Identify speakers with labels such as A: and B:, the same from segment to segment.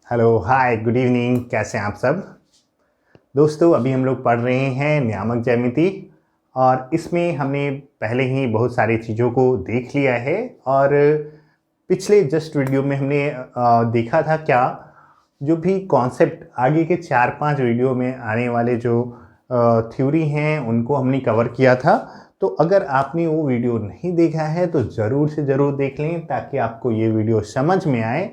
A: Hello hi good evening, कैसे हैं आप सब दोस्तों। अभी हम लोग पढ़ रहे हैं नियामक ज्यामिति और इसमें हमने पहले ही बहुत सारी चीज़ों को देख लिया है। और पिछले जस्ट वीडियो में हमने देखा था क्या, जो भी कॉन्सेप्ट आगे के 4-5 वीडियो में आने वाले जो थ्योरी हैं उनको हमने कवर किया था। तो अगर आपने वो वीडियो नहीं देखा है तो ज़रूर से ज़रूर देख लें ताकि आपको ये वीडियो समझ में आए।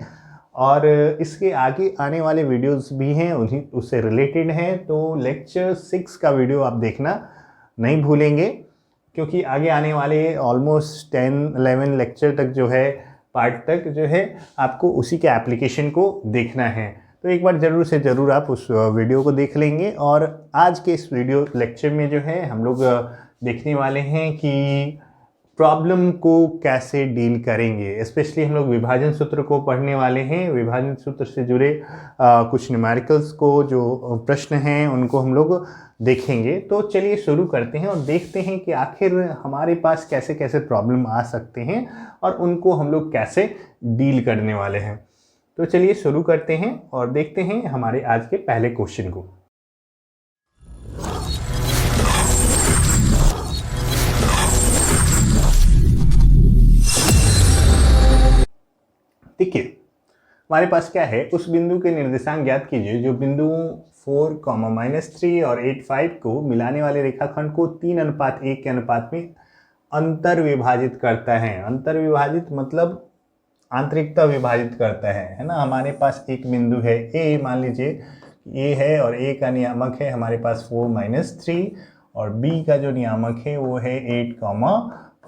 A: और इसके आगे आने वाले वीडियोस भी हैं उन्हीं उससे रिलेटेड हैं, तो लेक्चर 6 का वीडियो आप देखना नहीं भूलेंगे, क्योंकि आगे आने वाले ऑलमोस्ट 10-11 लेक्चर तक जो है पार्ट तक जो है आपको उसी के एप्लीकेशन को देखना है। तो एक बार ज़रूर से ज़रूर आप उस वीडियो को देख लेंगे। और आज के इस वीडियो लेक्चर में जो है हम लोग देखने वाले हैं कि प्रॉब्लम को कैसे डील करेंगे। स्पेशली हम लोग विभाजन सूत्र को पढ़ने वाले हैं। विभाजन सूत्र से जुड़े कुछ न्यूमेरिकल्स को जो प्रश्न हैं उनको हम लोग देखेंगे। तो चलिए शुरू करते हैं और देखते हैं कि आखिर हमारे पास कैसे कैसे प्रॉब्लम आ सकते हैं और उनको हम लोग कैसे डील करने वाले हैं। तो चलिए शुरू करते हैं और देखते हैं हमारे आज के पहले क्वेश्चन को। देखिए हमारे पास क्या है, उस बिंदु के निर्देशांक ज्ञात कीजिए जो बिंदुओं 4, -3 और 8, 5 को मिलाने वाले रेखाखंड को 3:1 के अनुपात में अंतर विभाजित करता है। अंतर विभाजित मतलब आंतरिकता विभाजित करता है ना। हमारे पास एक बिंदु है ए, मान लीजिए ए है और ए का नियामक है हमारे पास 4-3 और बी का जो नियामक है वो है 8,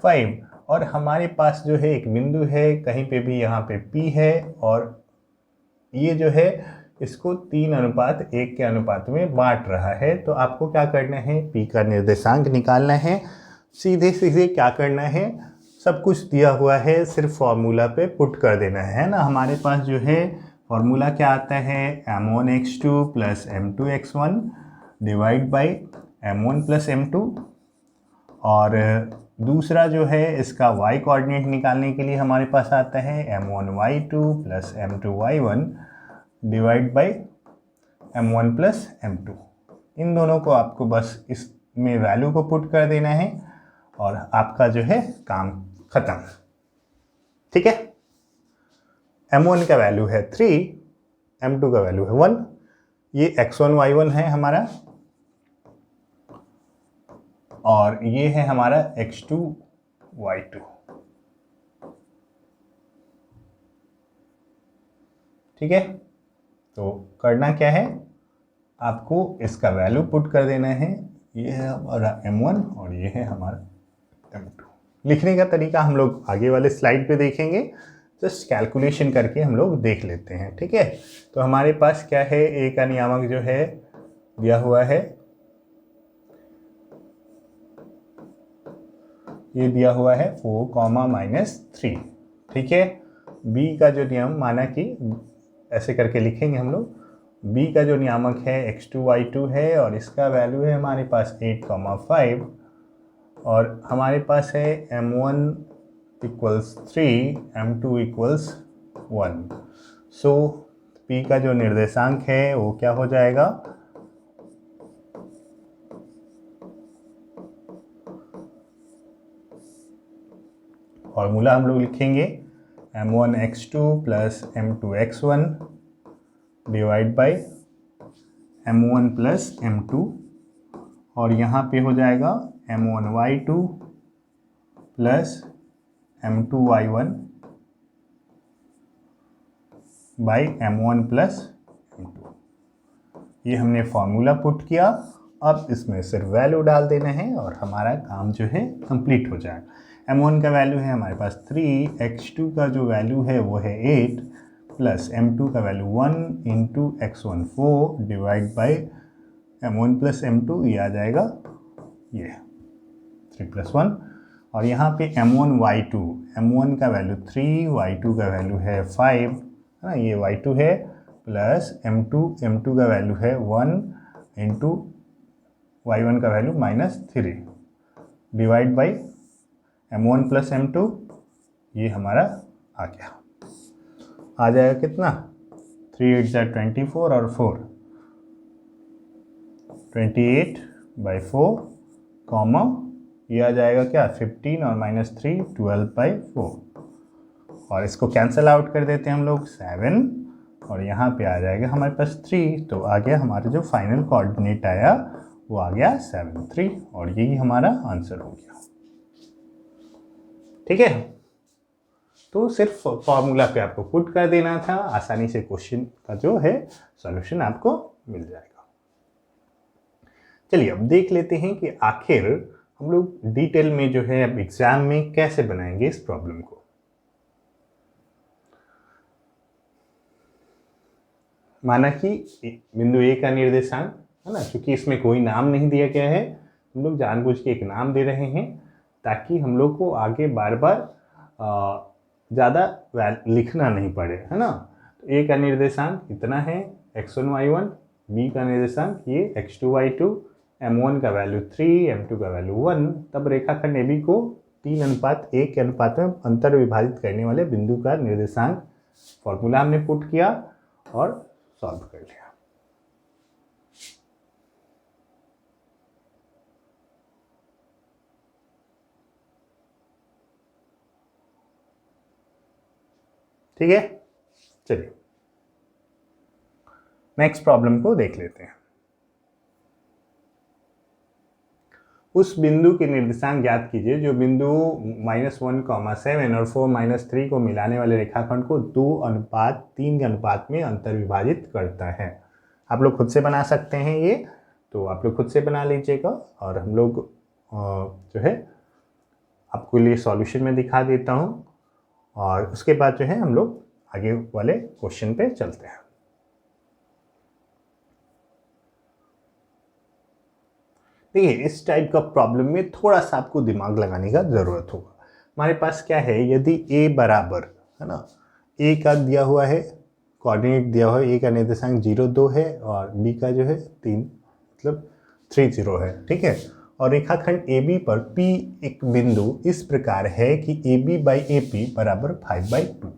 A: 5 और हमारे पास जो है एक बिंदु है कहीं पे भी, यहाँ पे P है और ये जो है इसको 3:1 के अनुपात में बांट रहा है। तो आपको क्या करना है, P का निर्देशांक निकालना है। सीधे सीधे क्या करना है, सब कुछ दिया हुआ है, सिर्फ फॉर्मूला पे पुट कर देना है ना। हमारे पास जो है फॉर्मूला क्या आता है, m1x2 + m2x1 divide by m1 + m2। और दूसरा जो है इसका y कोऑर्डिनेट निकालने के लिए हमारे पास आता है m1y2 + m2y1 divide by m1 + m2। इन दोनों को आपको बस इसमें वैल्यू को पुट कर देना है और आपका जो है काम खत्म। ठीक है, m1 का वैल्यू है 3, m2 का वैल्यू है 1, ये x1 y1 है हमारा और ये है हमारा x2 y2। ठीक है, तो करना क्या है, आपको इसका वैल्यू पुट कर देना है। ये है हमारा m1 और ये है हमारा m2। लिखने का तरीका हम लोग आगे वाले स्लाइड पे देखेंगे, जस्ट कैलकुलेशन करके हम लोग देख लेते हैं। ठीक है, तो हमारे पास क्या है, ए का नियामक जो है दिया हुआ है, ये दिया हुआ है 4, -3। ठीक है, बी का जो नियम माना कि ऐसे करके लिखेंगे हम लोग, बी का जो नियामक है x2 y2 है और इसका वैल्यू है हमारे पास 8, 5 और हमारे पास है m1 = 3, m2 = 1। सो p का जो निर्देशांक है वो क्या हो जाएगा, फॉर्मूला हम लोग लिखेंगे m1x2 + m2x1 divide by m1 + m2 और यहाँ पे हो जाएगा m1y2 + m2y1 by m1 + m2। ये हमने फॉर्मूला पुट किया, अब इसमें सिर्फ वैल्यू डाल देना है और हमारा काम जो है कंप्लीट हो जाएगा। m1 का वैल्यू है हमारे पास 3, x2 का जो वैल्यू है वो है 8 + m2 का value 1 × x1 4 divide by m1 + m2, ये आ जाएगा ये 3 + 1 और यहाँ पे m1 y2, m1 का वैल्यू 3, y2 का वैल्यू है 5 है ना, ये y2 है प्लस m2 का वैल्यू है 1 × y1 का value -3 divide by m1 + m2, ये हमारा आ गया, आ जाएगा कितना 3 8 ज़ा 24 और 4 28/4 कॉमा ये आ जाएगा क्या 15 और -3 12/4 और इसको कैंसिल आउट कर देते हैं हम लोग 7 और यहाँ पे आ जाएगा हमारे पास 3 तो आ गया हमारा जो फाइनल कोऑर्डिनेट आया वो आ गया 7 3 और यही हमारा आंसर हो गया। ठीक है, तो सिर्फ फॉर्मूला पे आपको पुट कर देना था, आसानी से क्वेश्चन का जो है सॉल्यूशन आपको मिल जाएगा। चलिए अब देख लेते हैं कि आखिर हम लोग डिटेल में जो है अब एग्जाम में कैसे बनाएंगे इस प्रॉब्लम को। माना कि बिंदु ए का निर्देशांक है ना, क्योंकि इसमें कोई नाम नहीं दिया गया है, हम लोग जानबूझ के एक नाम दे रहे हैं ताकि हम लोग को आगे बार बार ज़्यादा लिखना नहीं पड़े, है ना। तो ए का निर्देशांक इतना है x1 y1, बी का निर्देशांक ये x2 y2, m1 का वैल्यू 3, m2 का वैल्यू 1। तब रेखाखंड AB को 3:1 के अनुपात में अंतर विभाजित करने वाले बिंदु का निर्देशांक फॉर्मूला हमने पुट किया और सॉल्व कर लिया। ठीक है, चलिए नेक्स्ट प्रॉब्लम को देख लेते हैं। उस बिंदु के निर्देशांक ज्ञात कीजिए जो बिंदु -1,7 और 4-3 को मिलाने वाले रेखाखंड को 2:3 के अनुपात में अंतर विभाजित करता है। आप लोग खुद से बना सकते हैं ये, तो आप लोग खुद से बना लीजिएगा और हम लोग जो है आपको लिए सॉल्यूशन में दिखा देता हूँ और उसके बाद जो है हम लोग आगे वाले क्वेश्चन पे चलते हैं। देखिए इस टाइप का प्रॉब्लम में थोड़ा सा आपको दिमाग लगाने का ज़रूरत होगा। हमारे पास क्या है, यदि a बराबर है ना, a का दिया हुआ है कोऑर्डिनेट दिया हुआ है, a का निर्देशांक 0 2 है और b का जो है 3 मतलब 3 0 है। ठीक है, और रेखाखंड AB पर P एक बिंदु इस प्रकार है कि AB/AP बराबर 5/2।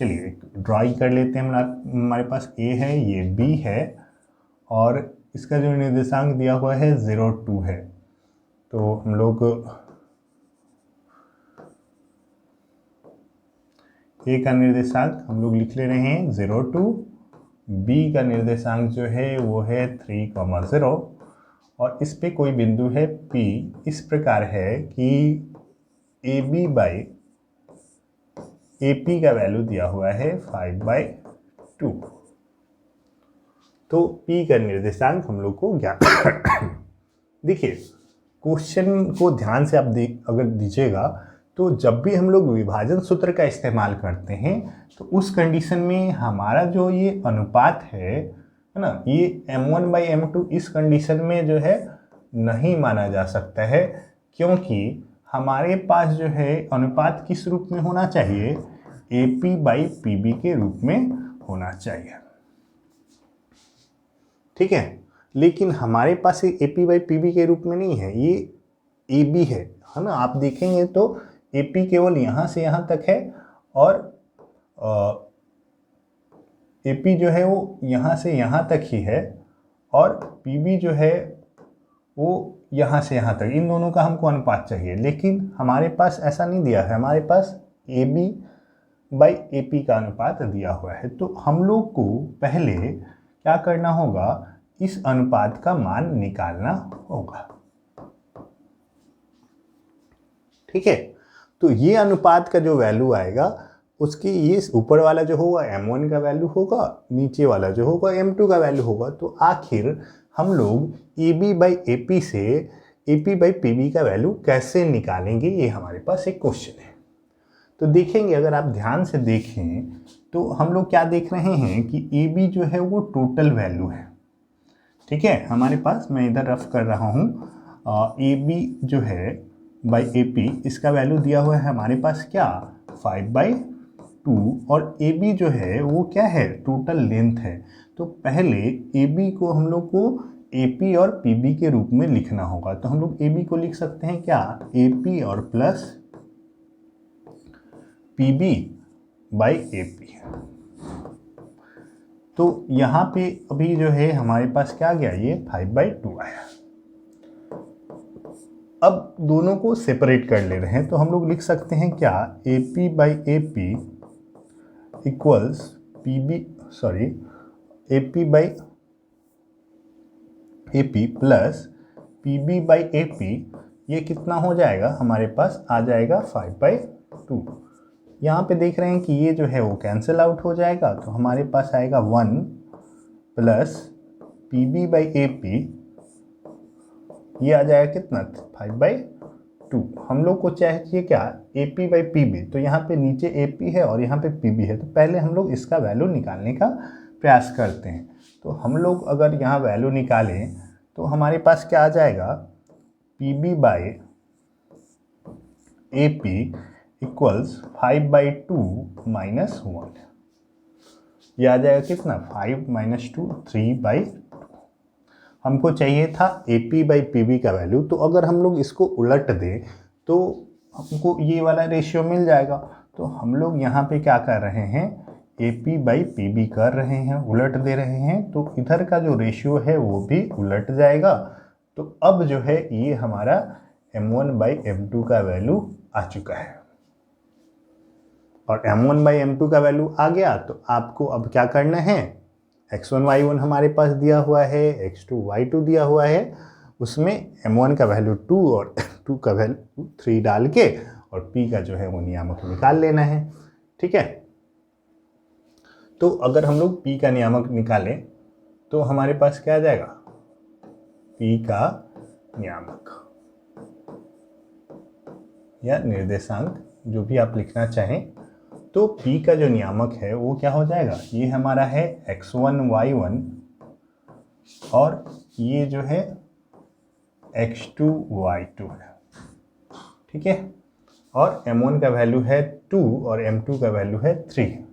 A: चलिए ड्राइंग कर लेते हैं। हमारे पास A है, ये B है और इसका जो निर्देशांक दिया हुआ है 0 2 है। तो हम लोग A का निर्देशांक हम लोग लिख ले रहे हैं 0 2, B का निर्देशांक जो है वो है 3,0 और इस पे कोई बिंदु है P इस प्रकार है कि AB/AP का वैल्यू दिया हुआ है 5/2। तो P का निर्देशांक हम लोग को ज्ञात देखिए क्वेश्चन को ध्यान से आप अगर दीजिएगा तो जब भी हम लोग विभाजन सूत्र का इस्तेमाल करते हैं तो उस कंडीशन में हमारा जो ये अनुपात है ना, ये m1/m2 इस कंडीशन में जो है नहीं माना जा सकता है, क्योंकि हमारे पास जो है अनुपात किस रूप में होना चाहिए, AP/PB के रूप में होना चाहिए। ठीक है, लेकिन हमारे पास ये AP/PB के रूप में नहीं है, ये AB है ना। आप देखेंगे तो AP केवल यहाँ से यहाँ तक है और AP जो है वो यहाँ से यहाँ तक ही है और PB जो है वो यहाँ से यहाँ तक, इन दोनों का हमको अनुपात चाहिए, लेकिन हमारे पास ऐसा नहीं दिया है। हमारे पास AB/AP का अनुपात दिया हुआ है। तो हम लोग को पहले क्या करना होगा, इस अनुपात का मान निकालना होगा। ठीक है, तो ये अनुपात का जो वैल्यू आएगा उसकी ये ऊपर वाला जो होगा m1 का वैल्यू होगा, नीचे वाला जो होगा m2 का वैल्यू होगा। तो आखिर हम लोग AB/AP से AP/PB का वैल्यू कैसे निकालेंगे, ये हमारे पास एक क्वेश्चन है। तो देखेंगे, अगर आप ध्यान से देखें तो हम लोग क्या देख रहे हैं कि AB जो है वो टोटल वैल्यू है। ठीक है, हमारे पास मैं इधर रफ कर रहा हूँ, AB जो है बाई AP इसका वैल्यू दिया हुआ है हमारे पास क्या 5/2 और AB जो है वो क्या है, टोटल लेंथ है। तो पहले AB को हम लोग को AP और PB के रूप में लिखना होगा। तो हम लोग AB को लिख सकते हैं क्या, AP और प्लस PB/AP। तो यहाँ पे अभी जो है हमारे पास क्या गया, ये 5/2 आया। अब दोनों को सेपरेट कर ले रहे हैं, तो हम लोग लिख सकते हैं क्या, AP/AP equals AP plus PB/AP, ये कितना हो जाएगा, हमारे पास आ जाएगा 5/2। यहाँ पे देख रहे हैं कि ये जो है वो कैंसिल आउट हो जाएगा, तो हमारे पास आएगा 1 प्लस PB/AP, ये आ जाएगा कितना, 5/2। हम लोग को चाहिए क्या, AP/PB, तो यहाँ पे नीचे AP है और यहाँ पे PB है, तो पहले हम लोग इसका वैल्यू निकालने का प्रयास करते हैं। तो हम लोग अगर यहाँ वैल्यू निकालें तो हमारे पास क्या आ जाएगा, PB/AP इक्वल्स 5/2 माइनस 1, ये आ जाएगा कितना, 5 - 2 3/2। हमको चाहिए था AP/PB का वैल्यू, तो अगर हम लोग इसको उलट दें तो हमको ये वाला रेशियो मिल जाएगा। तो हम लोग यहाँ पे क्या कर रहे हैं, AP/PB कर रहे हैं, उलट दे रहे हैं, तो इधर का जो रेशियो है वो भी उलट जाएगा। तो अब जो है ये हमारा M1/M2 का वैल्यू आ चुका है, और M1/M2 का वैल्यू आ गया तो आपको अब क्या करना है, x1 y1 हमारे पास दिया हुआ है, x2 y2 दिया हुआ है, उसमें M1 का वैल्यू 2 और M2 का वैल्यू 3 डाल के और P का जो है वो नियामक निकाल लेना है। ठीक है, तो अगर हम लोग P का नियामक निकालें तो हमारे पास क्या आ जाएगा, P का नियामक या निर्देशांक, जो भी आप लिखना चाहें, तो P का जो नियामक है वो क्या हो जाएगा, ये हमारा है x1 y1 और ये जो है x2 y2 है। ठीक है, और M1 का वैल्यू है 2 और M2 का वैल्यू है 3।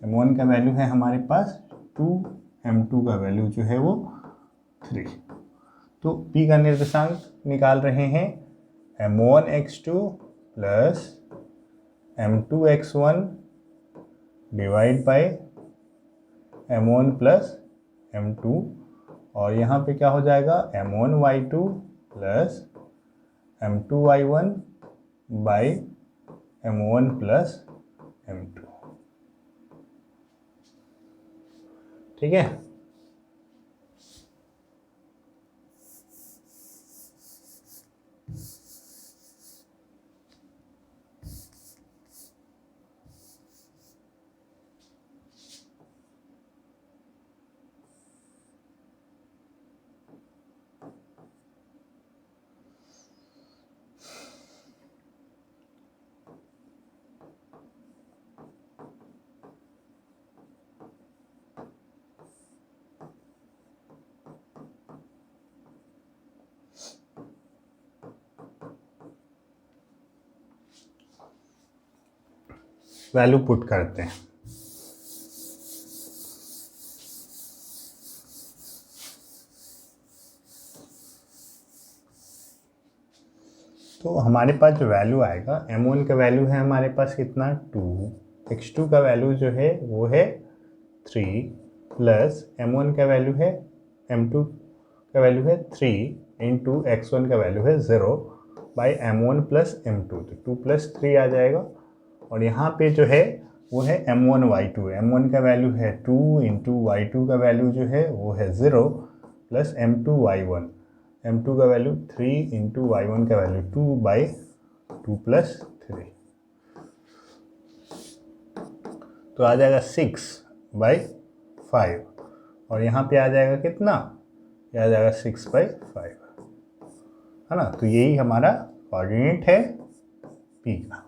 A: M1 का वैल्यू है हमारे पास 2, M2 का वैल्यू जो है वो 3। तो P का निर्देशांक निकाल रहे हैं, M1x2 plus M2x1 divide by M1 plus M2, और यहाँ पे क्या हो जाएगा, M1y2 plus M2y1 bye M1 plus M2। ठीक है, वैल्यू पुट करते हैं। तो हमारे पास जो वैल्यू आएगा, M1 का वैल्यू है हमारे पास कितना, 2, x2 का वैल्यू जो है वो है 3, प्लस M1 का वैल्यू है, M2 का वैल्यू है 3 इंटू x1 का वैल्यू है 0 बाई M1 प्लस M2, तो 2 + 3 आ जाएगा। और यहाँ पे जो है वो है M1y2, M1 का वैल्यू है 2 इंटू y2 का वैल्यू जो है वो है 0 प्लस M2y1, M2 का वैल्यू 3 इंटू y1 का वैल्यू 2/2 + 3, तो आ जाएगा 6/5, और यहाँ पे आ जाएगा कितना, ये आ जाएगा 6/5, है ना। तो यही हमारा कोऑर्डिनेट है P का।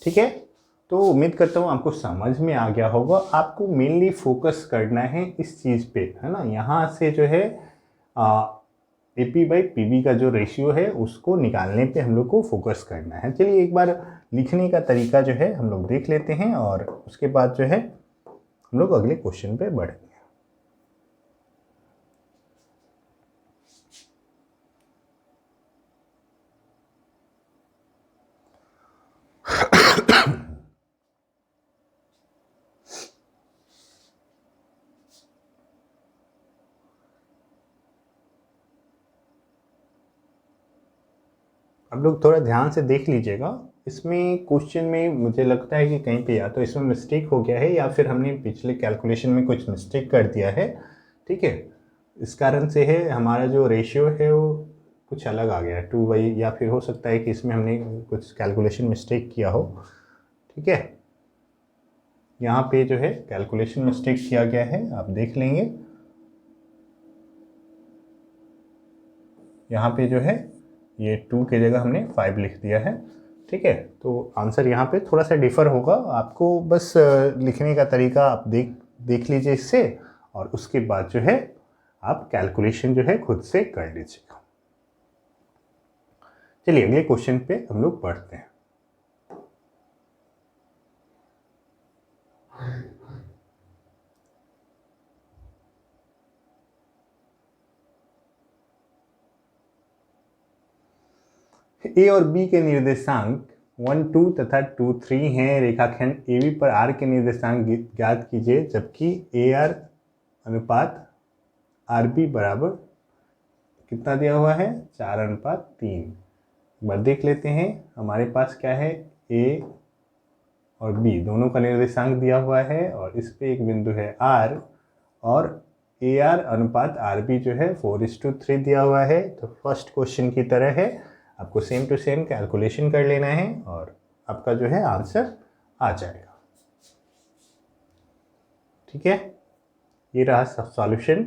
A: ठीक है, तो उम्मीद करता हूँ आपको समझ में आ गया होगा। आपको मेनली फोकस करना है इस चीज़ पे, है ना। यहाँ से जो है AP/PB का जो रेशियो है उसको निकालने पे हम लोग को फोकस करना है। चलिए एक बार लिखने का तरीका जो है हम लोग देख लेते हैं, और उसके बाद जो है हम लोग अगले क्वेश्चन पे बढ़ेंगे। आप लोग थोड़ा ध्यान से देख लीजिएगा, इसमें क्वेश्चन में मुझे लगता है कि कहीं पे या तो इसमें मिस्टेक हो गया है या फिर हमने पिछले कैलकुलेशन में कुछ मिस्टेक कर दिया है। ठीक है, इस कारण से है हमारा जो रेशियो है वो कुछ अलग आ गया है 2/, या फिर हो सकता है कि इसमें हमने कुछ कैलकुलेशन मिस्टेक किया हो। ठीक है, यहाँ पे जो है कैलकुलेशन मिस्टेक किया गया है, आप देख लेंगे। यहाँ पे जो है ये 2 की जगह हमने 5 लिख दिया है। ठीक है, तो आंसर यहाँ पे थोड़ा सा डिफ़र होगा, आपको बस लिखने का तरीका आप देख लीजिए इससे, और उसके बाद जो है आप कैलकुलेशन जो है खुद से कर लीजिएगा। चलिए अगले क्वेश्चन पे हम लोग पढ़ते हैं। ए और बी के निर्देशांक 1, 2 तथा 2, 3 हैं। रेखाखंड ए बी पर आर के निर्देशांक ज्ञात कीजिए, जबकि ए आर अनुपात आर बी बराबर कितना दिया हुआ है, 4:3। एक बार देख लेते हैं, हमारे पास क्या है, ए और बी दोनों का निर्देशांक दिया हुआ है, और इस पे एक बिंदु है आर, और ए आर अनुपात आर बी जो है 4:3 दिया हुआ है। तो फर्स्ट क्वेश्चन की तरह है, आपको सेम टू सेम कैलकुलेशन कर लेना है और आपका जो है आंसर आ जाएगा। ठीक है, ये रहा सॉल्यूशन,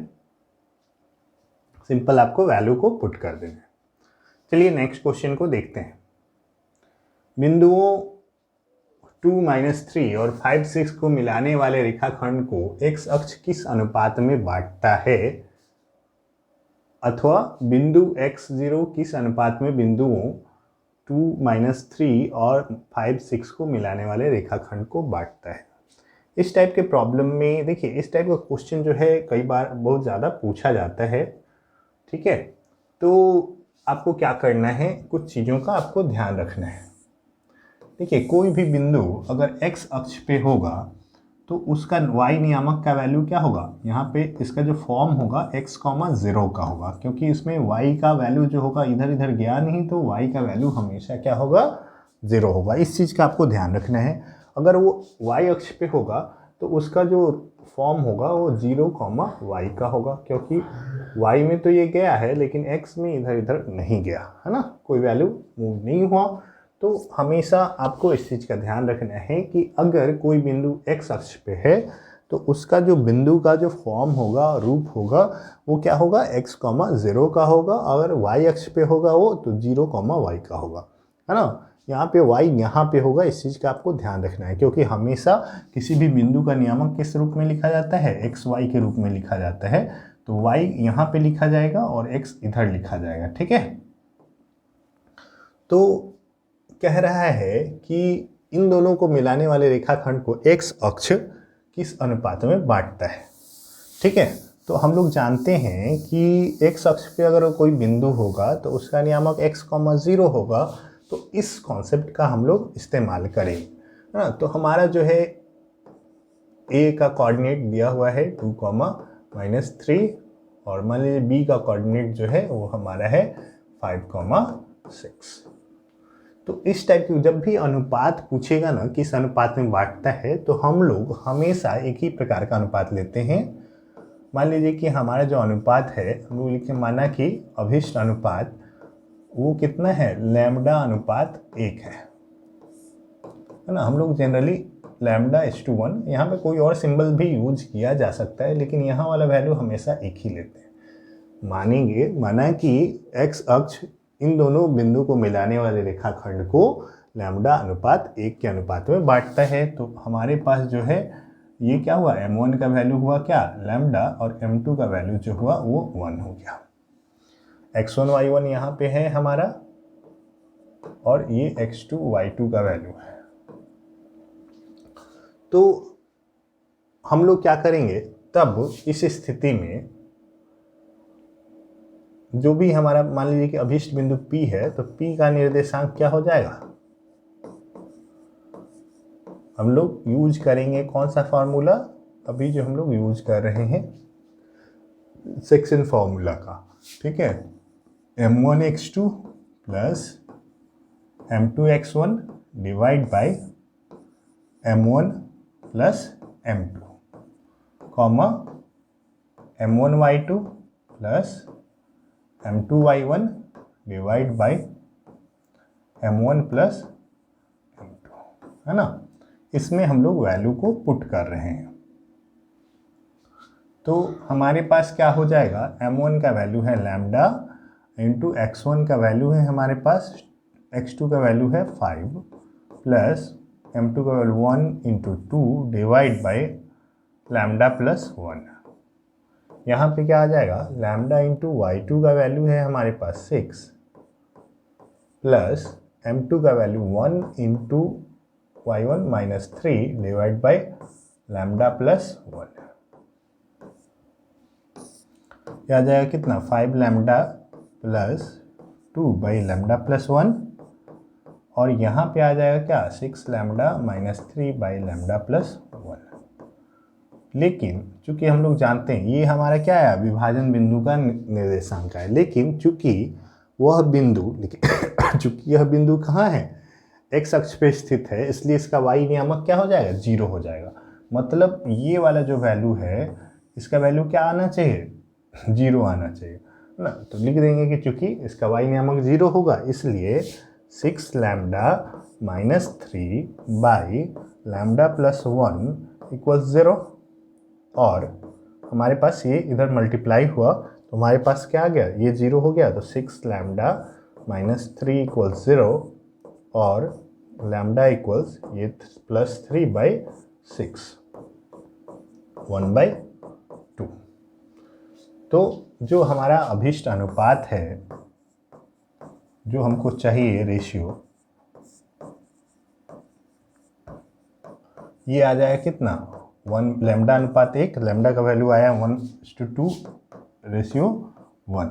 A: सिंपल आपको वैल्यू को पुट कर देना है। चलिए नेक्स्ट क्वेश्चन को देखते हैं। बिंदुओं 2, -3 और 5, 6 को मिलाने वाले रेखाखंड को x अक्ष किस अनुपात में बांटता है, अथवा बिंदु x0 किस अनुपात में बिंदुओं 2, -3 और 5, 6 को मिलाने वाले रेखाखंड को बांटता है। इस टाइप के प्रॉब्लम में देखिए, इस टाइप का क्वेश्चन जो है कई बार बहुत ज़्यादा पूछा जाता है। ठीक है, तो आपको क्या करना है, कुछ चीज़ों का आपको ध्यान रखना है। देखिए, कोई भी बिंदु अगर x अक्ष पे होगा तो उसका y नियामक का वैल्यू क्या होगा, यहाँ पे इसका जो फॉर्म होगा x, 0 का होगा, क्योंकि इसमें y का वैल्यू जो होगा इधर इधर गया नहीं, तो y का वैल्यू हमेशा क्या होगा, 0 होगा। इस चीज़ का आपको ध्यान रखना है। अगर वो y अक्ष पे होगा तो उसका जो फॉर्म होगा वो 0, y का होगा, क्योंकि y में तो ये गया है लेकिन x में इधर इधर नहीं गया है ना, कोई वैल्यू मूव नहीं हुआ। तो हमेशा आपको इस चीज़ का ध्यान रखना है कि अगर कोई बिंदु x अक्ष पे है तो उसका जो बिंदु का जो फॉर्म होगा, रूप होगा, वो क्या होगा, x, 0 का होगा। अगर y अक्ष पे होगा वो तो 0, y का होगा, है ना। यहाँ पे y यहाँ पे होगा, इस चीज़ का आपको ध्यान रखना है, क्योंकि हमेशा किसी भी बिंदु का नियामक किस रूप में लिखा जाता है, x, y के रूप में लिखा जाता है। तो y यहाँ पे लिखा जाएगा और x इधर लिखा जाएगा। ठीक है, तो कह रहा है कि इन दोनों को मिलाने वाले रेखाखंड को x अक्ष किस अनुपात में बांटता है। ठीक है, तो हम लोग जानते हैं कि x अक्ष पे अगर कोई बिंदु होगा तो उसका नियामक x, 0 होगा। तो इस कॉन्सेप्ट का हम लोग इस्तेमाल करेंगे, है ना। तो हमारा जो है a का कोऑर्डिनेट दिया हुआ है 2, -3, और मान लीजिए b का कोऑर्डिनेट जो है वो हमारा है 5, 6। तो इस टाइप की जब भी अनुपात पूछेगा ना किस अनुपात में बांटता है, तो हम लोग हमेशा एक ही प्रकार का अनुपात लेते हैं। मान लीजिए कि हमारा जो अनुपात है, हम लोग लिखे माना कि अभिष्ट अनुपात वो कितना है, λ/1 है ना। हम लोग जनरली λ/1, यहाँ पे कोई और सिंबल भी यूज किया जा सकता है, लेकिन यहाँ वाला वैल्यू हमेशा एक ही लेते हैं। माना कि x अक्ष इन दोनों बिंदु को मिलाने वाले रेखाखंड को λ/1 के अनुपात में बांटता है। तो हमारे पास जो है ये क्या हुआ, m1 का वैल्यू हुआ क्या, λ, और m2 का वैल्यू जो हुआ वो 1 हो गया। x1, y1 यहाँ पे है हमारा, और ये x2, y2 का वैल्यू है। तो हम लोग क्या करेंगे तब इस स्थिति में, जो भी हमारा मान लीजिए कि अभिष्ट बिंदु P है, तो P का निर्देशांक क्या हो जाएगा, हम लोग यूज करेंगे कौन सा फॉर्मूला, अभी जो हम लोग यूज कर रहे हैं सेक्शन फॉर्मूला का। ठीक है, m1 x2 plus m2x1 divide by m1 plus m2 comma m1y2 plus m2y1 divide by m1 plus m2, है ना। इसमें हम लोग वैल्यू को पुट कर रहे हैं, तो हमारे पास क्या हो जाएगा, m1 का वैल्यू है लैम्डा इंटू x1 का वैल्यू है हमारे पास, x2 का वैल्यू है 5 प्लस m2 का value 1 into 2 divide by lambda plus 1। यहाँ पे क्या आ जाएगा, लैम्डा इंटू y2 का वैल्यू है हमारे पास 6 प्लस m2 का value 1 into y1 minus 3 divide by lambda plus 1। क्या आ जाएगा कितना, 5 lambda plus 2 by lambda plus 1, और यहाँ पे आ जाएगा क्या, 6 lambda minus 3 by lambda plus 1। लेकिन चूंकि हम लोग जानते हैं ये हमारा क्या है, विभाजन बिंदु का निर्देशांक है, लेकिन चूंकि वह बिंदु चूंकि यह बिंदु कहाँ है, एक्स अक्ष पे स्थित है, इसलिए इसका वाई नियामक क्या हो जाएगा, 0 हो जाएगा। मतलब ये वाला जो वैल्यू है इसका वैल्यू क्या आना चाहिए, 0 आना चाहिए ना। तो लिख देंगे कि चूंकि इसका वाई नियामक 0 होगा, इसलिए 6 lambda minus 3 by lambda plus 1 equals 0, और हमारे पास ये इधर मल्टीप्लाई हुआ तो हमारे पास क्या आ गया, ये 0 हो गया, तो 6 लैम्डा माइनस 3 इक्वल्स 0, और लैम्डा इक्वल्स ये प्लस 3 बाई 6 1/2। तो जो हमारा अभिष्ट अनुपात है, जो हमको चाहिए रेशियो, ये आ जाएगा कितना, 1 लैम्डा अनुपात 1, लैम्डा का वैल्यू आया 1:2 रेशियो 1।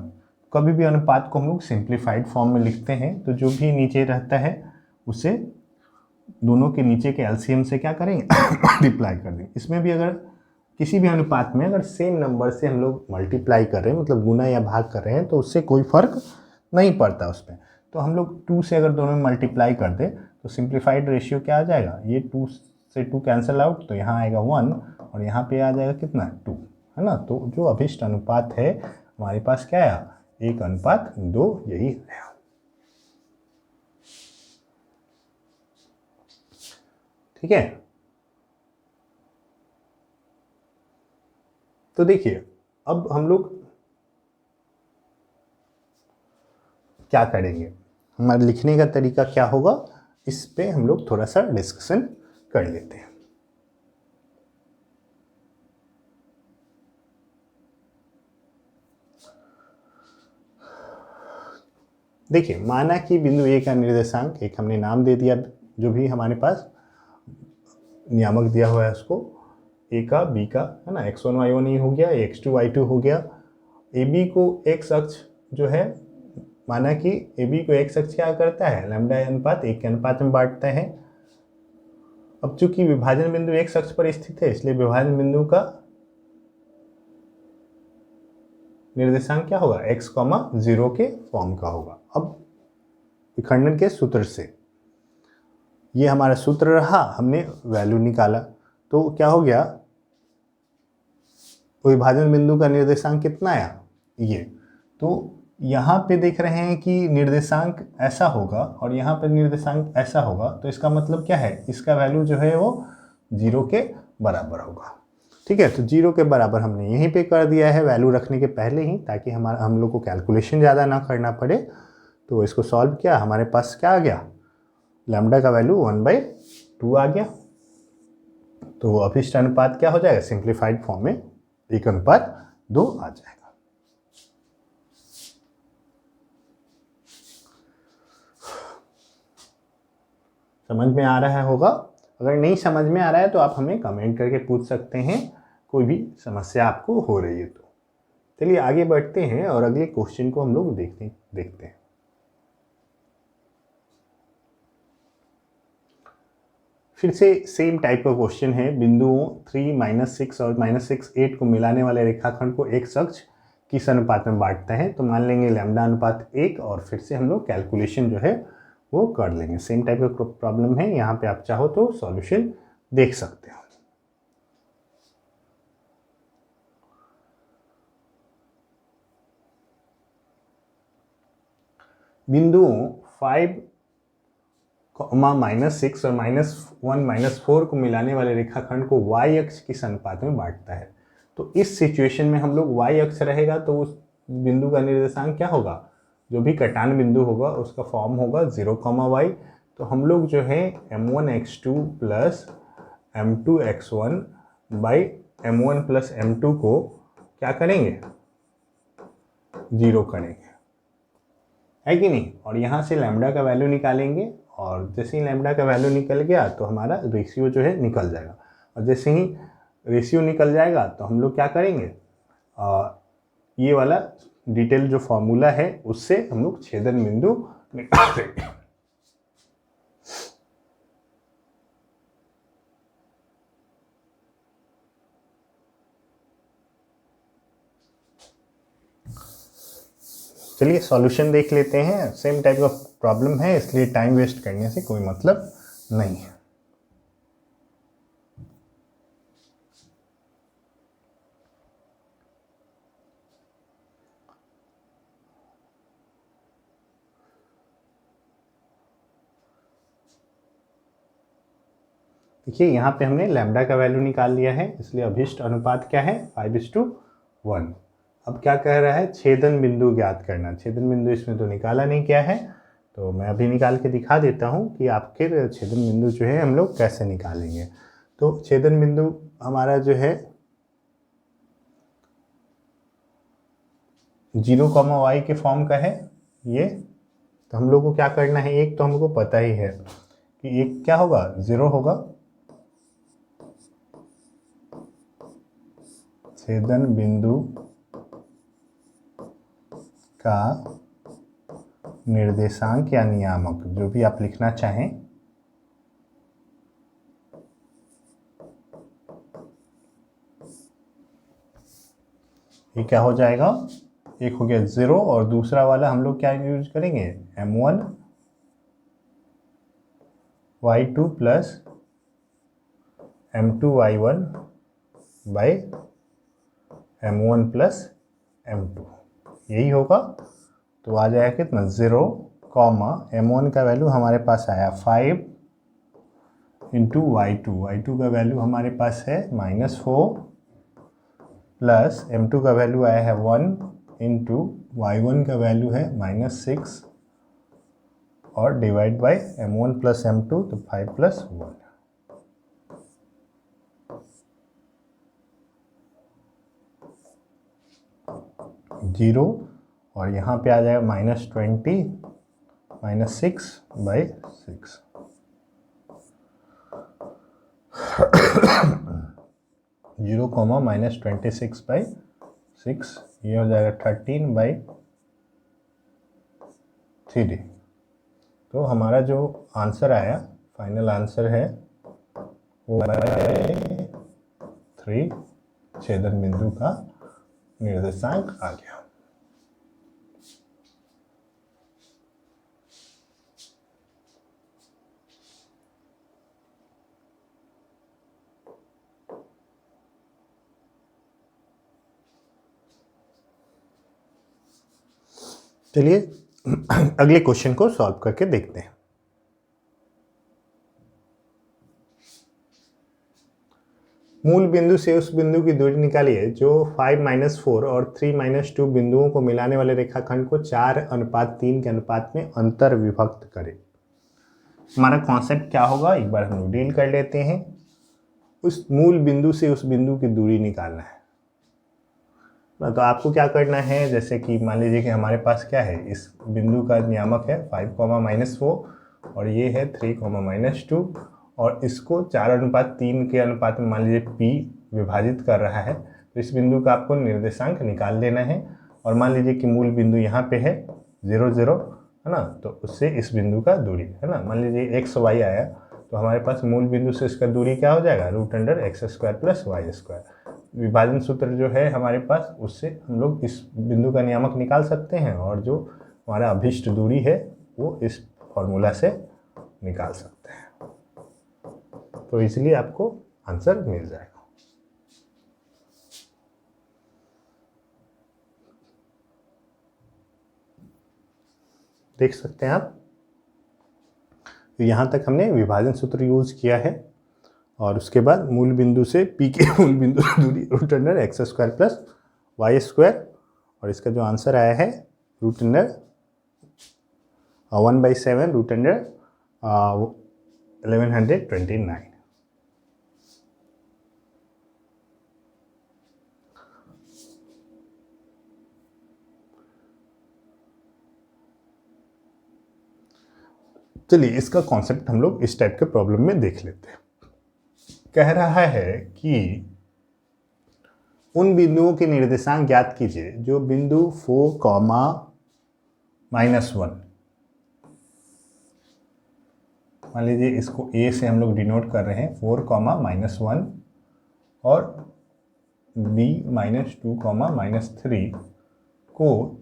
A: कभी भी अनुपात को हम लोग सिंप्लीफाइड फॉर्म में लिखते हैं, तो जो भी नीचे रहता है उसे दोनों के नीचे के एलसीएम से क्या करेंगे, मल्टीप्लाई कर देंगे। इसमें भी अगर किसी भी अनुपात में अगर सेम नंबर से हम लोग मल्टीप्लाई कर रहे हैं, मतलब गुना या भाग कर रहे हैं, तो उससे कोई फर्क नहीं पड़ता उसमें। तो हम लोग 2 से अगर दोनों में मल्टीप्लाई कर दें तो सिंप्लीफाइड रेशियो क्या आ जाएगा, ये 2 से 2 कैंसिल आउट, तो यहाँ आएगा 1, और यहाँ पे आ जाएगा कितना, 2, है ना। तो जो अभिष्ट अनुपात है हमारे पास क्या आया, 1:2, यही है। ठीक है, तो देखिए अब हम लोग क्या करेंगे, हमारे लिखने का तरीका क्या होगा, इस पे हम लोग थोड़ा सा डिस्कशन कर लेते हैं। देखिए, माना कि बिंदु ए का निर्देशांक, एक हमने नाम दे दिया, जो भी हमारे पास नियामक दिया हुआ है उसको, ए का, बी का, है ना, x1 y1 ये हो गया, x2 y2 हो गया। ए बी को x अक्ष जो है, माना कि ए बी को x अक्ष क्या करता है, लैम्डा अनुपात 1 के अनुपात में बांटता है। अब चूंकि विभाजन बिंदु x अक्ष पर स्थित है, इसलिए विभाजन बिंदु का निर्देशांक क्या होगा, x, 0 के फॉर्म का होगा। अब विखंडन के सूत्र से ये हमारा सूत्र रहा, हमने वैल्यू निकाला, तो क्या हो गया, विभाजन बिंदु का निर्देशांक कितना आया, ये। तो यहाँ पे देख रहे हैं कि निर्देशांक ऐसा होगा और यहाँ पे निर्देशांक ऐसा होगा, तो इसका मतलब क्या है, इसका वैल्यू जो है वो 0 के बराबर होगा। ठीक है, तो 0 के बराबर हमने यहीं पे कर दिया है वैल्यू रखने के पहले ही, ताकि हम लोग को कैलकुलेशन ज़्यादा ना करना पड़े। तो इसको सॉल्व किया, हमारे पास क्या आ गया, लैम्डा का वैल्यू 1/2 आ गया। तो अभिष्ट अनुपात क्या हो जाएगा, सिंप्लीफाइड फॉर्म में 1:2 आ जाएगा। समझ में आ रहा होगा, अगर नहीं समझ में आ रहा है तो आप हमें कमेंट करके पूछ सकते हैं, कोई भी समस्या आपको हो रही है तो। चलिए आगे बढ़ते हैं और अगले क्वेश्चन को हम लोग देखते हैं। फिर से सेम टाइप का क्वेश्चन है, बिंदुओं 3, -6 और -6, 8 को मिलाने वाले रेखाखंड को एक अक्ष किस अनुपात में बांटता है। तो मान लेंगे लैम्डा अनुपात 1, और फिर से हम लोग कैलकुलेशन जो है वो कर लेंगे। सेम टाइप का प्रॉब्लम है, यहाँ पे आप चाहो तो सॉल्यूशन देख सकते हो। बिंदुओं 5, -6 और -1 -4 को मिलाने वाले रेखाखंड को y अक्ष किस अनुपात में बांटता है। तो इस सिचुएशन में हम लोग y अक्ष रहेगा तो उस बिंदु का निर्देशांक क्या होगा, जो भी कटान बिंदु होगा उसका फॉर्म होगा 0, y। तो हम लोग जो है m1x2 plus m2x1 by m1 plus m2 को क्या करेंगे, 0 करेंगे, है कि नहीं। और यहाँ से लैम्डा का वैल्यू निकालेंगे और जैसे ही लैम्डा का वैल्यू निकल गया तो हमारा रेशियो जो है निकल जाएगा। और जैसे ही रेशियो निकल जाएगा तो हम लोग क्या करेंगे, ये वाला डिटेल जो फॉर्मूला है उससे हम लोग छेदन बिंदु निकालेंगे। चलिए सॉल्यूशन देख लेते हैं। सेम टाइप का प्रॉब्लम है इसलिए टाइम वेस्ट करने से कोई मतलब नहीं है। देखिए यहाँ पे हमने लैम्डा का वैल्यू निकाल लिया है, इसलिए अभिष्ट अनुपात क्या है, 5:1। अब क्या कह रहा है, छेदन बिंदु ज्ञात करना। छेदन बिंदु इसमें तो निकाला नहीं क्या है, तो मैं अभी निकाल के दिखा देता हूँ कि आखिर छेदन बिंदु जो है हम लोग कैसे निकालेंगे। तो छेदन बिंदु हमारा जो है 0, y के फॉर्म का है ये। तो हम लोग को क्या करना है, एक तो हमको पता ही है कि एक क्या होगा, 0 होगा। छेदन बिंदु का निर्देशांक या नियामक, जो भी आप लिखना चाहें, ये क्या हो जाएगा, एक हो गया 0 और दूसरा वाला हम लोग क्या यूज करेंगे, m1 y2 plus m2 y1 by m1 plus m2, यही होगा। तो आ जाएगा कितना, 0, m1 का वैल्यू हमारे पास आया 5 इंटू y2 का वैल्यू हमारे पास है -4 प्लस m2 का वैल्यू आया है 1 इंटू y1 का वैल्यू है -6 और divide by m1 plus m2, तो 5 प्लस 1। जीरो और यहाँ पे आ जाएगा -20 -6 बाई 6। जीरो कॉमा -26 बाई 6, ये हो जाएगा 13 बाई 3। तो हमारा जो आंसर आया, फाइनल आंसर है वो 3 छेदन बिंदु का निर्देशांक आ गया। चलिए अगले क्वेश्चन को सॉल्व करके देखते हैं। मूल बिंदु से उस बिंदु की दूरी निकालिए जो 5 - 4 और 3 - 2 बिंदुओं को मिलाने वाले रेखाखंड को 4:3 के अनुपात में अंतर विभक्त करे। हमारा कॉन्सेप्ट क्या होगा, एक बार हम लोग डील कर लेते हैं। उस मूल बिंदु से उस बिंदु की दूरी निकालना है। तो आपको क्या करना है, जैसे कि मान लीजिए कि हमारे पास क्या है, इस बिंदु का नियामक है 5, -4 और ये है 3, -2 और इसको 4:3 के अनुपात में मान लीजिए P विभाजित कर रहा है। तो इस बिंदु का आपको निर्देशांक निकाल लेना है। और मान लीजिए कि मूल बिंदु यहाँ पे है 0, 0, है ना, तो उससे इस बिंदु का दूरी है ना, मान लीजिए x y आया तो हमारे पास मूल बिंदु से इसका दूरी क्या हो जाएगा, √x² प्लस y²। विभाजन सूत्र जो है हमारे पास, उससे हम लोग इस बिंदु का नियामक निकाल सकते हैं और जो हमारा अभिष्ट दूरी है वो इस फॉर्मूला से निकाल सकते हैं, तो इसलिए आपको आंसर मिल जाएगा। देख सकते हैं आप, तो यहाँ तक हमने विभाजन सूत्र यूज किया है, और उसके बाद मूल बिंदु से पी के मूल बिंदु की दूरी root under x square plus y square, और इसका जो आंसर आया है रूट अंडर 1/7 रूट अंडर 1129। चलिए इसका कॉन्सेप्ट हम लोग इस टाइप के प्रॉब्लम में देख लेते हैं। कह रहा है कि उन बिंदुओं के निर्देशांक ज्ञात कीजिए जो बिंदु 4,-1, मान लीजिए इसको ए से हम लोग डिनोट कर रहे हैं 4,-1, और b -2, -3 को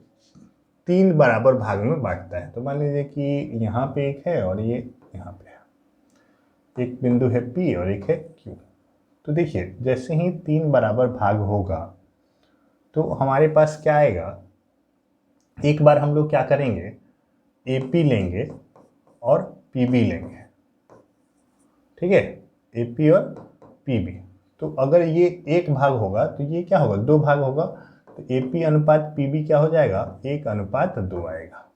A: 3 बराबर भाग में बांटता है। तो मान लीजिए कि यहाँ पे एक है और ये यहाँ पे है, एक बिंदु है P और एक है Q। तो देखिए जैसे ही 3 बराबर भाग होगा तो हमारे पास क्या आएगा, एक बार हम लोग क्या करेंगे, AP लेंगे और PB लेंगे, ठीक है, AP और PB। तो अगर ये एक भाग होगा तो ये क्या होगा, 2 भाग होगा, तो AP अनुपात PB क्या हो जाएगा, 1:2 आएगा,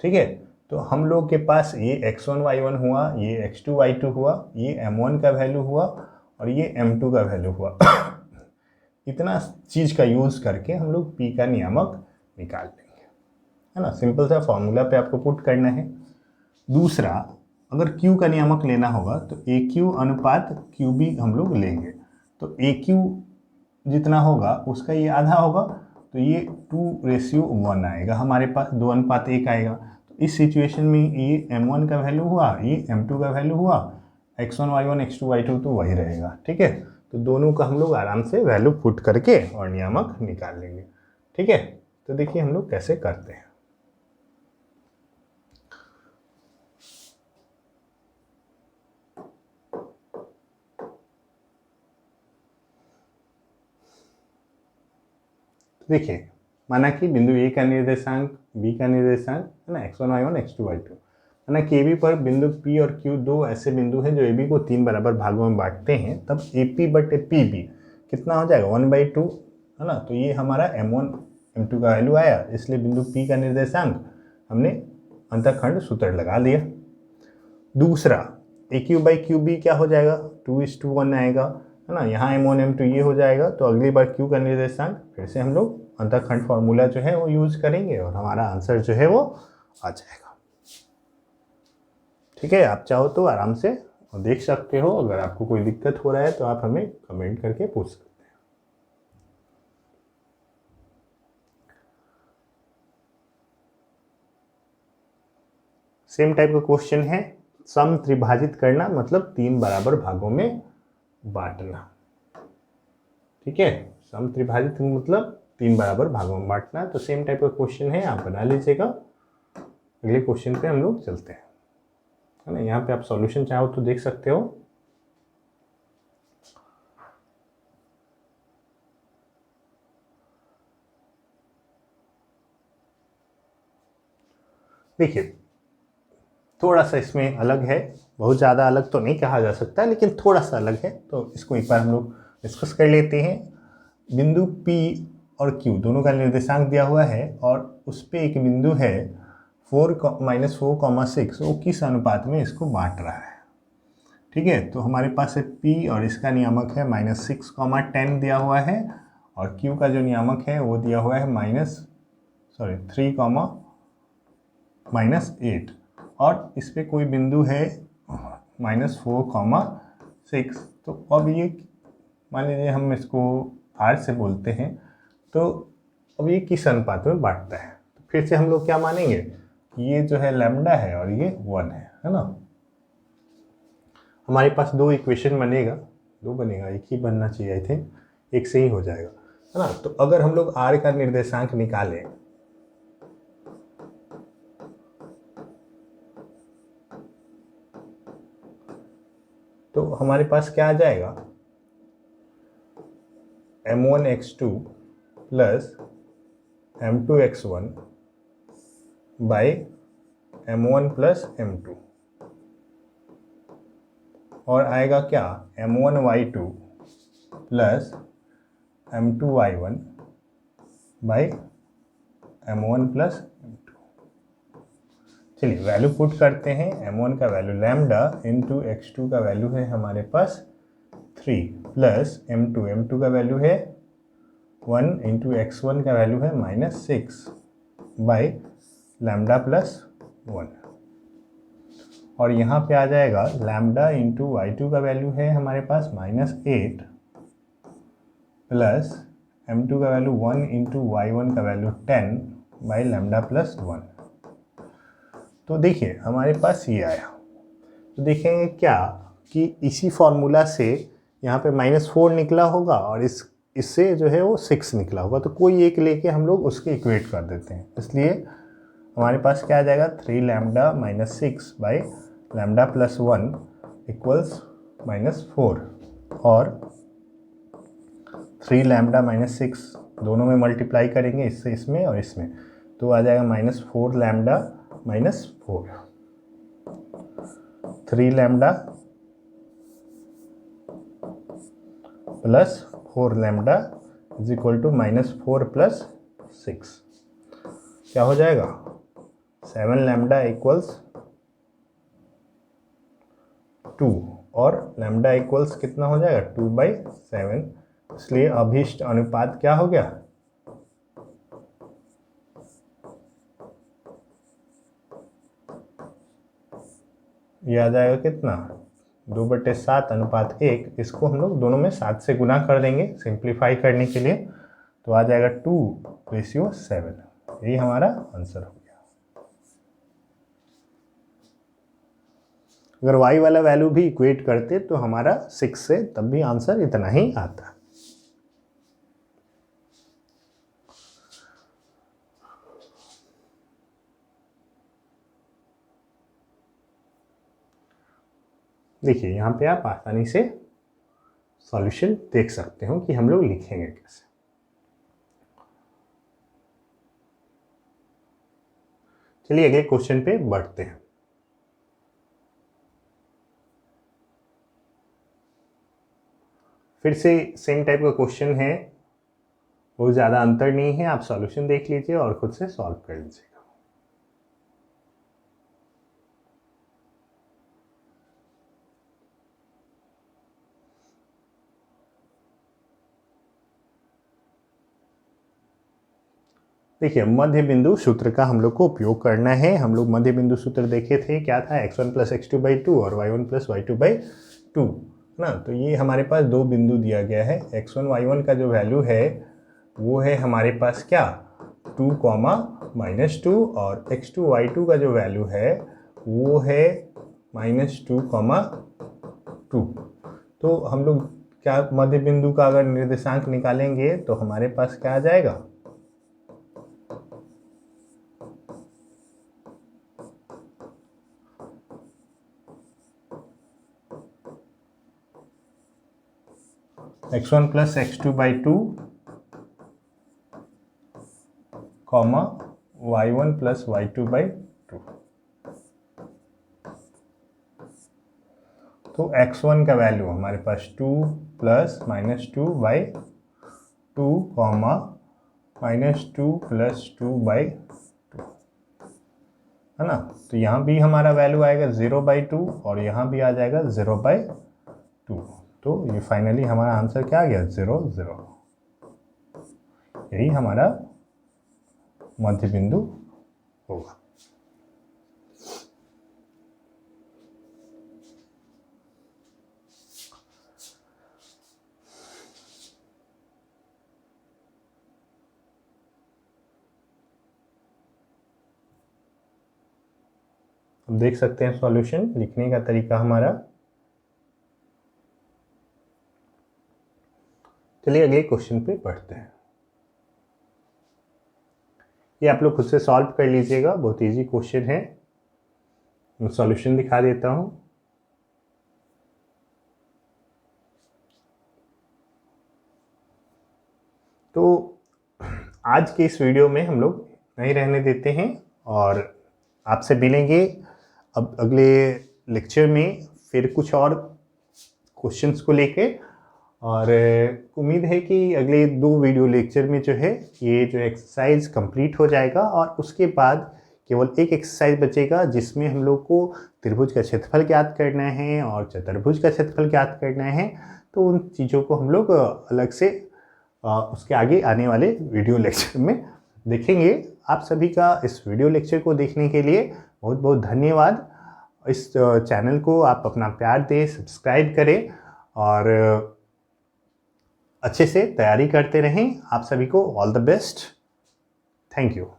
A: ठीक है। तो हम लोग के पास ये x1 y1 हुआ, ये x2 y2 हुआ, ये m1 का वैल्यू हुआ और ये m2 का वैल्यू हुआ। इतना चीज़ का यूज़ करके हम लोग P का नियामक निकाल लेंगे, है ना। सिंपल सा फॉर्मूला पे आपको पुट करना है। दूसरा, अगर Q का नियामक लेना होगा तो AQ अनुपात QB हम लोग लेंगे, तो AQ जितना होगा उसका ये आधा होगा, तो ये 2:1 आएगा, हमारे पास 2:1 आएगा। तो इस सिचुएशन में ये m1 का वैल्यू हुआ, ये m2 का वैल्यू हुआ, x1 y1 x2 y2 तो वही रहेगा, ठीक है। तो दोनों का हम लोग आराम से वैल्यू पुट करके और नियामक निकाल लेंगे, ठीक है। तो देखिए हम लोग कैसे करते हैं। देखिए माना कि बिंदु A का निर्देशांक, B का निर्देशांक है ना, x1 y1 x2 y2, माना कि AB पर बिंदु P और Q दो ऐसे बिंदु हैं जो AB को 3 बराबर भागों में बांटते हैं, तब AP बटे PB कितना हो जाएगा, 1/2, है ना। तो ये हमारा m1 m2 का वैल्यू आया, इसलिए बिंदु P का निर्देशांक हमने अंतःखंड सूत्र लगा लिया। दूसरा, AQ/QB क्या हो जाएगा, 2:1 आएगा, है ना। यहाँ m1 m2 ये हो जाएगा, तो अगली बार Q का निर्देशांक फिर से हम लोग अंतःखंड फॉर्मूला जो है वो यूज करेंगे और हमारा आंसर जो है वो आ जाएगा, ठीक है। आप चाहो तो आराम से देख सकते हो, अगर आपको कोई दिक्कत हो रहा है तो आप हमें कमेंट करके पूछ सकते हैं। सेम टाइप का क्वेश्चन है, सम त्रिभाजित करना मतलब 3 बराबर भागों में बांटना, ठीक है। सम त्रिभाजित मतलब 3 बराबर भागों में बांटना, तो सेम टाइप का क्वेश्चन है, आप बना लीजिएगा। अगले क्वेश्चन पे हम लोग चलते हैं, है ना। यहाँ पे आप सॉल्यूशन चाहो तो देख सकते हो। देखिए थोड़ा सा इसमें अलग है, बहुत ज़्यादा अलग तो नहीं कहा जा सकता, लेकिन थोड़ा सा अलग है, तो इसको एक बार हम लोग डिस्कस कर लेते हैं। बिंदु P और Q दोनों का निर्देशांक दिया हुआ है और उस पर एक बिंदु है 4,-4,6, वो किस अनुपात में इसको बांट रहा है, ठीक है। तो हमारे पास है P और इसका नियामक है -6,10 दिया हुआ है, और Q का जो नियामक है वो दिया हुआ है 3,-8, और इस पे कोई बिंदु है -4,6। तो अब ये मान लीजिए हम इसको R से बोलते हैं, तो अब ये किस अनुपात में बांटता है, तो फिर से हम लोग क्या मानेंगे कि ये जो है लैम्डा है और ये 1 है ना। हमारे पास 2 इक्वेशन बनेगा, 2 बनेगा, एक ही बनना चाहिए आई थिंक, एक से ही हो जाएगा, है ना। तो अगर हम लोग R का निर्देशांक निकालें, तो हमारे पास क्या आ जाएगा, m1x2 plus m2x1 by m1 plus m2, और आएगा क्या, m1y2 plus m2y1 by m1 plus m2। चलिए वैल्यू पुट करते हैं। m1 का वैल्यू लैम्डा इंटू x2 का वैल्यू है हमारे पास 3 प्लस m2 का वैल्यू है 1 इंटू x1 का वैल्यू है -6 बाई लैम्डा प्लस 1, और यहाँ पे आ जाएगा लैम्डा इंटू y2 का वैल्यू है हमारे पास -8 प्लस m2 का वैल्यू 1 इंटू y1 का वैल्यू 10 बाई लैम्डा प्लस 1। तो देखिए हमारे पास ये आया। तो देखेंगे क्या कि इसी फॉर्मूला से यहाँ पे -4 निकला होगा और इससे जो है वो 6 निकला होगा, तो कोई एक लेके हम लोग उसके इक्वेट कर देते हैं। इसलिए हमारे पास क्या आ जाएगा, 3 lambda -6 by lambda plus 1 equals -4, और 3 लैम्डा -6 दोनों में मल्टीप्लाई करेंगे, इससे इसमें और इसमें, तो आ जाएगा -4 lambda -4, 3 lambda plus 4 lambda is equal to -4 plus 6, क्या हो जाएगा, 7 लैम्डा इक्वल्स 2, और लैम्डा इक्वल्स कितना हो जाएगा, 2/7। इसलिए अभीष्ट अनुपात क्या हो गया, ये आ जाएगा कितना, 2/7:1। इसको हम लोग दोनों में 7 से गुना कर देंगे सिंप्लीफाई करने के लिए, तो आ जाएगा 2:7। यही हमारा आंसर हो गया। अगर y वाला वैल्यू भी इक्वेट करते तो हमारा 6 से तब भी आंसर इतना ही आता। देखिए यहाँ पे आप आसानी से सॉल्यूशन देख सकते हो कि हम लोग लिखेंगे कैसे। चलिए अगले क्वेश्चन पे बढ़ते हैं। फिर से सेम टाइप का क्वेश्चन है, बहुत ज़्यादा अंतर नहीं है, आप सॉल्यूशन देख लीजिए और खुद से सॉल्व कर लीजिएगा। देखिए मध्य बिंदु सूत्र का हम लोग को उपयोग करना है। हम लोग मध्य बिंदु सूत्र देखे थे, क्या था, x1 प्लस x2/2 और y1 प्लस y2/2 ना। तो ये हमारे पास दो बिंदु दिया गया है। x1 y1 का जो वैल्यू है वो है हमारे पास क्या, 2, -2, और x2 y2 का जो वैल्यू है वो है -2, 2। तो हम लोग क्या मध्य बिंदु का अगर निर्देशांक निकालेंगे तो हमारे पास क्या आ जाएगा, x1 plus x2/2, y1 plus y2/2। तो x1 का वैल्यू हमारे पास 2 प्लस -2/2, -2 प्लस 2/2 है ना। तो यहाँ भी हमारा वैल्यू आएगा 0/2 और यहाँ भी आ जाएगा 0/2। तो ये फाइनली हमारा आंसर क्या आ गया, 0, 0। यही हमारा मध्य बिंदु होगा। अब देख सकते हैं सॉल्यूशन लिखने का तरीका हमारा। चलिए अगले क्वेश्चन पे बढ़ते हैं। ये आप लोग खुद से सॉल्व कर लीजिएगा, बहुत इजी क्वेश्चन है। मैं सॉल्यूशन दिखा देता हूँ। तो आज के इस वीडियो में हम लोग नहीं रहने देते हैं और आपसे मिलेंगे अब अगले लेक्चर में फिर कुछ और क्वेश्चंस को लेके। और उम्मीद है कि अगले 2 वीडियो लेक्चर में जो है ये जो एक्सरसाइज कंप्लीट हो जाएगा और उसके बाद केवल एक एक्सरसाइज बचेगा जिसमें हम लोग को त्रिभुज का क्षेत्रफल ज्ञात करना है और चतुर्भुज का क्षेत्रफल ज्ञात करना है। तो उन चीज़ों को हम लोग अलग से उसके आगे आने वाले वीडियो लेक्चर में देखेंगे। आप सभी का इस वीडियो लेक्चर को देखने के लिए बहुत बहुत धन्यवाद। इस चैनल को आप अपना प्यार दें, सब्सक्राइब करें और अच्छे से तैयारी करते रहें। आप सभी को all the best. Thank you.